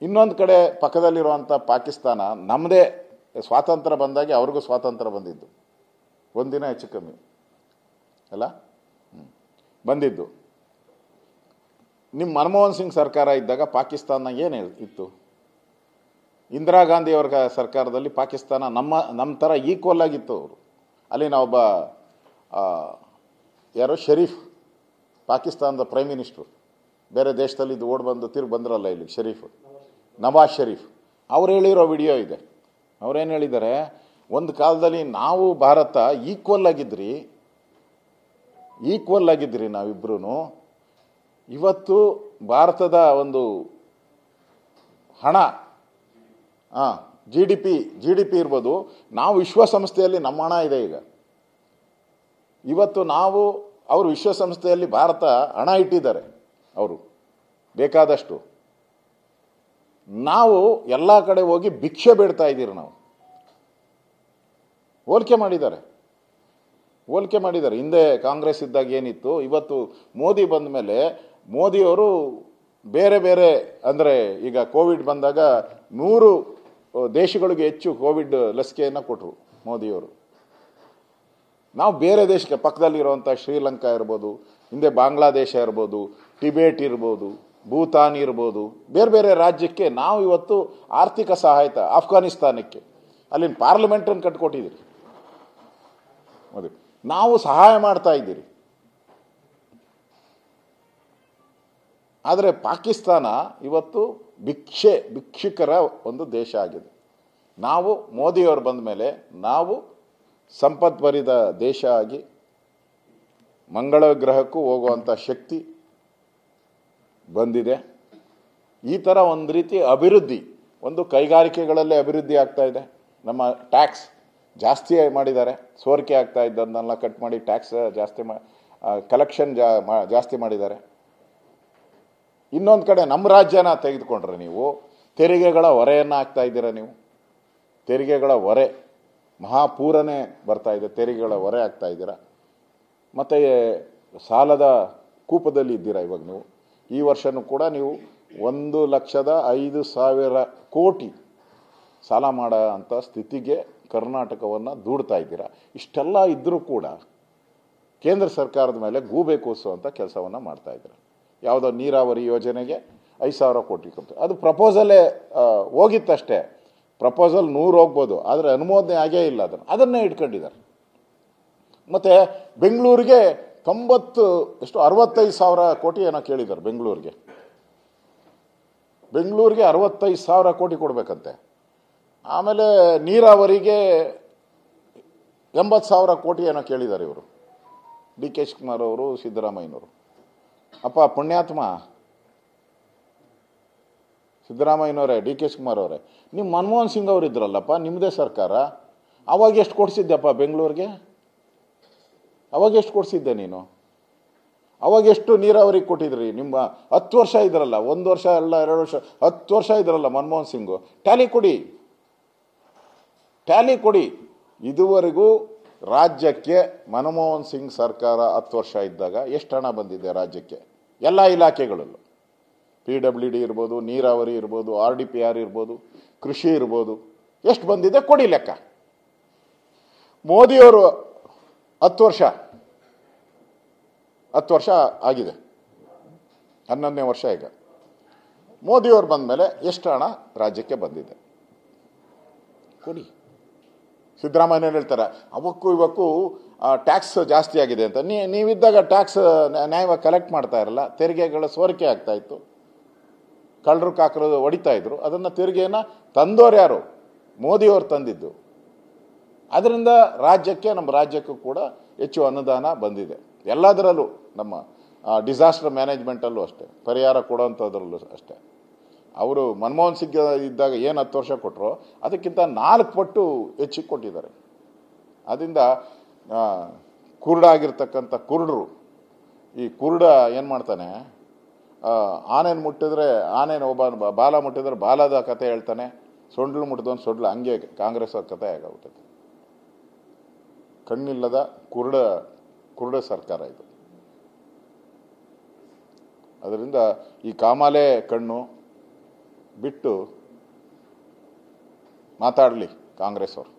ಇನ್ನೊಂದು ಕಡೆ ಪಕ್ಕದಲ್ಲಿರುವಂಥ ಪಾಕಿಸ್ತಾನ ನಮ್ಮದೇ ಸ್ವಾತಂತ್ರ್ಯ ಬಂದಾಗೆ ಅವ್ರಿಗೂ ಸ್ವಾತಂತ್ರ್ಯ ಬಂದಿದ್ದು, ಒಂದಿನ ಹೆಚ್ಚು ಕಮ್ಮಿ ಅಲ್ಲ ಬಂದಿದ್ದು. ನಿಮ್ಮ ಮನಮೋಹನ್ ಸಿಂಗ್ ಸರ್ಕಾರ ಇದ್ದಾಗ ಪಾಕಿಸ್ತಾನ ಏನು ಇತ್ತು? ಇಂದಿರಾ ಗಾಂಧಿಯವರ ಸರ್ಕಾರದಲ್ಲಿ ಪಾಕಿಸ್ತಾನ ನಮ್ಮ ಥರ ಈಕ್ವಲ್ ಆಗಿತ್ತು. ಅವರು ಅಲ್ಲಿನ ಒಬ್ಬ ಯಾರೋ ಶರೀಫ್, ಪಾಕಿಸ್ತಾನದ ಪ್ರೈಮ್ ಮಿನಿಸ್ಟ್ರು, ಬೇರೆ ದೇಶದಲ್ಲಿ ಇದು ಓಡ್ ಬಂದು ತಿರುಗಿ ಬಂದ್ರಲ್ಲ ಇಲ್ಲಿ ಶರೀಫ್, ನವಾಜ್ ಶರೀಫ್, ಅವ್ರು ಹೇಳಿರೋ ವಿಡಿಯೋ ಇದೆ. ಅವ್ರೇನು ಹೇಳಿದ್ದಾರೆ, ಒಂದು ಕಾಲದಲ್ಲಿ ನಾವು ಭಾರತ ಈಕ್ವಲ್ ಆಗಿದ್ರಿ ನಾವಿಬ್ರು. ಇವತ್ತು ಭಾರತದ ಒಂದು ಹಣ ಜಿ ಡಿ ಪಿ ಇರ್ಬೋದು, ನಾವು ವಿಶ್ವಸಂಸ್ಥೆಯಲ್ಲಿ ನಮ್ಮ ಹಣ ಇದೆ ಈಗ. ಇವತ್ತು ಅವರು ವಿಶ್ವಸಂಸ್ಥೆಯಲ್ಲಿ ಭಾರತ ಹಣ ಇಟ್ಟಿದ್ದಾರೆ, ಅವರು ಬೇಕಾದಷ್ಟು. ನಾವು ಎಲ್ಲ ಕಡೆ ಹೋಗಿ ಭಿಕ್ಷೆ ಬೇಡ್ತಾ ಇದ್ದೀರಿ. ನಾವು ಹೋಲಿಕೆ ಮಾಡಿದ್ದಾರೆ. ಹಿಂದೆ ಕಾಂಗ್ರೆಸ್ ಇದ್ದಾಗ ಏನಿತ್ತು, ಇವತ್ತು ಮೋದಿ ಬಂದ ಮೇಲೆ ಮೋದಿಯವರು ಬೇರೆ ಬೇರೆ, ಅಂದರೆ ಈಗ ಕೋವಿಡ್ ಬಂದಾಗ 100 ದೇಶಗಳಿಗೆ ಹೆಚ್ಚು ಕೋವಿಡ್ ಲಸಿಕೆಯನ್ನು ಕೊಟ್ಟರು ಮೋದಿಯವರು. ನಾವು ಬೇರೆ ದೇಶಕ್ಕೆ ಪಕ್ಕದಲ್ಲಿರುವಂಥ ಶ್ರೀಲಂಕಾ ಇರ್ಬೋದು, ಹಿಂದೆ ಬಾಂಗ್ಲಾದೇಶ ಇರ್ಬೋದು, ಟಿಬೇಟ್ ಇರ್ಬೋದು, ಭೂತಾನ್ ಇರ್ಬೋದು, ಬೇರೆ ಬೇರೆ ರಾಜ್ಯಕ್ಕೆ ನಾವು ಇವತ್ತು ಆರ್ಥಿಕ ಸಹಾಯತ, ಆಫ್ಘಾನಿಸ್ತಾನಕ್ಕೆ ಅಲ್ಲಿನ ಪಾರ್ಲಿಮೆಂಟನ್ನು ಕಟ್ಕೊಟ್ಟಿದ್ದೀರಿ. ಮೋದಿ ನಾವು ಸಹಾಯ ಮಾಡ್ತಾ ಇದ್ದೀರಿ. ಆದರೆ ಪಾಕಿಸ್ತಾನ ಇವತ್ತು ಭಿಕ್ಷುಕರ ಒಂದು ದೇಶ ಆಗಿದೆ. ನಾವು ಮೋದಿಯವರು ಬಂದ ಮೇಲೆ ನಾವು ಸಂಪದ್ಭರಿತ ದೇಶ ಆಗಿ ಮಂಗಳ ಗ್ರಹಕ್ಕೂ ಹೋಗುವಂಥ ಶಕ್ತಿ ಬಂದಿದೆ. ಈ ಥರ ಒಂದು ರೀತಿ ಅಭಿವೃದ್ಧಿ, ಒಂದು ಕೈಗಾರಿಕೆಗಳಲ್ಲೇ ಅಭಿವೃದ್ಧಿ ಆಗ್ತಾ ಇದೆ. ನಮ್ಮ ಟ್ಯಾಕ್ಸ್ ಜಾಸ್ತಿ ಮಾಡಿದ್ದಾರೆ, ಸೋರಿಕೆ ಆಗ್ತಾ ಇದ್ದದನ್ನೆಲ್ಲ ಕಟ್ ಮಾಡಿ ಟ್ಯಾಕ್ಸ್ ಜಾಸ್ತಿ ಕಲೆಕ್ಷನ್ ಜಾಸ್ತಿ ಮಾಡಿದ್ದಾರೆ. ಇನ್ನೊಂದು ಕಡೆ ನಮ್ಮ ರಾಜ್ಯನ ತೆಗೆದುಕೊಂಡ್ರೆ ನೀವು ತೆರಿಗೆಗಳ ಹೊರೆಯನ್ನು ಹಾಕ್ತಾ ಇದ್ದೀರಾ. ನೀವು ತೆರಿಗೆಗಳ ಹೊರೆ ಮಹಾಪೂರನೇ ಬರ್ತಾ ಇದೆ, ತೆರಿಗೆಗಳ ಹೊರೆ ಆಗ್ತಾ ಇದ್ದೀರಾ. ಮತ್ತು ಸಾಲದ ಕೂಪದಲ್ಲಿ ಇದ್ದೀರಾ ಇವಾಗ ನೀವು. ಈ ವರ್ಷನೂ ಕೂಡ ನೀವು 1,05,000 ಕೋಟಿ ಸಾಲ ಮಾಡೋ ಅಂಥ ಸ್ಥಿತಿಗೆ ಕರ್ನಾಟಕವನ್ನು ದೂಡ್ತಾ ಇದ್ದೀರಾ. ಇಷ್ಟೆಲ್ಲ ಇದ್ದರೂ ಕೂಡ ಕೇಂದ್ರ ಸರ್ಕಾರದ ಮೇಲೆ ಗೂಬೆ ಕೂರಿಸುವಂಥ ಕೆಲಸವನ್ನು ಮಾಡ್ತಾ ಇದ್ದೀರಾ. ಯಾವುದೋ ನೀರಾವರಿ ಯೋಜನೆಗೆ 5,000 ಕೋಟಿ ಕೊಡ್ತು, ಅದು ಪ್ರಪೋಸಲೇ ಹೋಗಿತ್ತಷ್ಟೇ. ಪ್ರಪೋಸಲ್ 100 ಹೋಗ್ಬೋದು, ಆದರೆ ಅನುಮೋದನೆ ಆಗೇ ಇಲ್ಲ. ಅದನ್ನೇ ಇಟ್ಕೊಂಡಿದ್ದಾರೆ. ಮತ್ತು ಬೆಂಗಳೂರಿಗೆ 65,000 ಕೋಟಿ ಏನೋ ಕೇಳಿದ್ದಾರೆ. ಬೆಂಗಳೂರಿಗೆ 65,000 ಕೋಟಿ ಕೊಡಬೇಕಂತೆ. ಆಮೇಲೆ ನೀರಾವರಿಗೆ 80,000 ಕೋಟಿ ಏನೋ ಕೇಳಿದ್ದಾರೆ ಇವರು, ಡಿ ಕೆ ಶಿವಕುಮಾರ್ ಅವರು, ಸಿದ್ದರಾಮಯ್ಯನವರು. ಅಪ್ಪ ಪುಣ್ಯಾತ್ಮ ಸಿದ್ದರಾಮಯ್ಯನವರೇ, ಡಿ ಕೆ ಶಿವಕುಮಾರ್ ಅವರೇ, ನಿಮ್ಮ ಮನಮೋಹನ್ ಸಿಂಗ್ ಅವರು ಇದ್ರಲ್ಲಪ್ಪ, ನಿಮ್ಮದೇ ಸರ್ಕಾರ. ಅವಾಗ ಎಷ್ಟು ಕೊಡಿಸಿದ್ದೆಪ್ಪ ಬೆಂಗಳೂರಿಗೆ? ಅವಾಗ ಎಷ್ಟು ಕೊಡಿಸಿದ್ದೆ ನೀನು? ಅವಾಗ ಎಷ್ಟು ನೀರಾವರಿಗೆ ಕೊಟ್ಟಿದ್ರಿ? ನಿಮ್ಮ 10 ವರ್ಷ ಇದ್ರಲ್ಲ, 1 ವರ್ಷ ಅಲ್ಲ 2 ವರ್ಷ, 10 ವರ್ಷ ಇದ್ರಲ್ಲ ಮನಮೋಹನ್ ಸಿಂಗು. ಟ್ಯಾಲಿ ಕೊಡಿ. ಇದುವರೆಗೂ ರಾಜ್ಯಕ್ಕೆ ಮನಮೋಹನ್ ಸಿಂಗ್ ಸರ್ಕಾರ 10 ವರ್ಷ ಇದ್ದಾಗ ಎಷ್ಟು ಹಣ ಬಂದಿದೆ ರಾಜ್ಯಕ್ಕೆ? ಎಲ್ಲ ಇಲಾಖೆಗಳಲ್ಲೂ, PWD ಇರ್ಬೋದು, ನೀರಾವರಿ ಇರ್ಬೋದು, RDPR ಇರ್ಬೋದು, ಕೃಷಿ ಇರ್ಬೋದು, ಎಷ್ಟು ಬಂದಿದೆ ಕೊಡಿ ಲೆಕ್ಕ. ಮೋದಿಯವರು 10 ವರ್ಷ ಆಗಿದೆ, 11ನೇ ವರ್ಷ ಈಗ. ಮೋದಿಯವರು ಬಂದ ಮೇಲೆ ಎಷ್ಟು ಹಣ ರಾಜ್ಯಕ್ಕೆ ಬಂದಿದೆ ಕೊಡಿ. ಸಿದ್ದರಾಮಯ್ಯ ಹೇಳ್ತಾರೆ ಅವಕ್ಕೂ ಇವಕ್ಕೂ ಟ್ಯಾಕ್ಸ್ ಜಾಸ್ತಿ ಆಗಿದೆ ಅಂತ. ನೀವಿದ್ದಾಗ ಟ್ಯಾಕ್ಸ್ ನ್ಯಾಯವಾಗಿ ಕಲೆಕ್ಟ್ ಮಾಡ್ತಾ ಇರಲ್ಲ, ತೆರಿಗೆಗಳ ಸೋರಿಕೆ ಆಗ್ತಾ ಇತ್ತು, ಕಳ್ಳರು ಕಾಕರು ಹೊಡಿತಾ ಇದ್ರು. ಅದನ್ನು ತೆರಿಗೆಯನ್ನು ತಂದೋರು ಯಾರು? ಮೋದಿಯವರು ತಂದಿದ್ದು. ಅದರಿಂದ ನಮ್ಮ ರಾಜ್ಯಕ್ಕೂ ಕೂಡ ಹೆಚ್ಚು ಅನುದಾನ ಬಂದಿದೆ. ಎಲ್ಲದರಲ್ಲೂ, ನಮ್ಮ ಡಿಸಾಸ್ಟರ್ ಮ್ಯಾನೇಜ್ಮೆಂಟಲ್ಲೂ ಅಷ್ಟೇ, ಪರಿಹಾರ ಕೊಡೋವಂಥದ್ರಲ್ಲೂ ಅಷ್ಟೇ. ಅವರು ಮನಮೋಹನ್ ಸಿಂಗ್ ಇದ್ದಾಗ ಏನು 10 ವರ್ಷ ಕೊಟ್ಟರು, ಅದಕ್ಕಿಂತ 4 ಪಟ್ಟು ಹೆಚ್ಚಿಗೆ ಕೊಟ್ಟಿದ್ದಾರೆ. ಅದರಿಂದ ಕುರುಡಾಗಿರ್ತಕ್ಕಂಥ ಕುರುಡರು, ಈ ಕುರುಡ ಏನು ಮಾಡ್ತಾನೆ, ಆನೆನ ಮುಟ್ಟಿದ್ರೆ ಒಬ್ಬ ಬಾಲ ಮುಟ್ಟಿದ್ರೆ ಬಾಲದ ಕತೆ ಹೇಳ್ತಾನೆ, ಸೊಂಡ್ಲು ಮುಟ್ಟಿದವನು ಸೊಡ್ಲು. ಹಂಗೆ ಕಾಂಗ್ರೆಸ್ ಅವ್ರ ಕತೆ ಆಗೋಗ್ಬಿಟ್ಟೈತೆ. ಕಣ್ಣಿಲ್ಲದ ಕುರುಡ ಸರ್ಕಾರ ಇದು. ಅದರಿಂದ ಈ ಕಾಮಾಲೆ ಕಣ್ಣು, ಬಿಟ್ಟು ಮಾತಾಡಲಿ ಕಾಂಗ್ರೆಸ್ ಅವರು.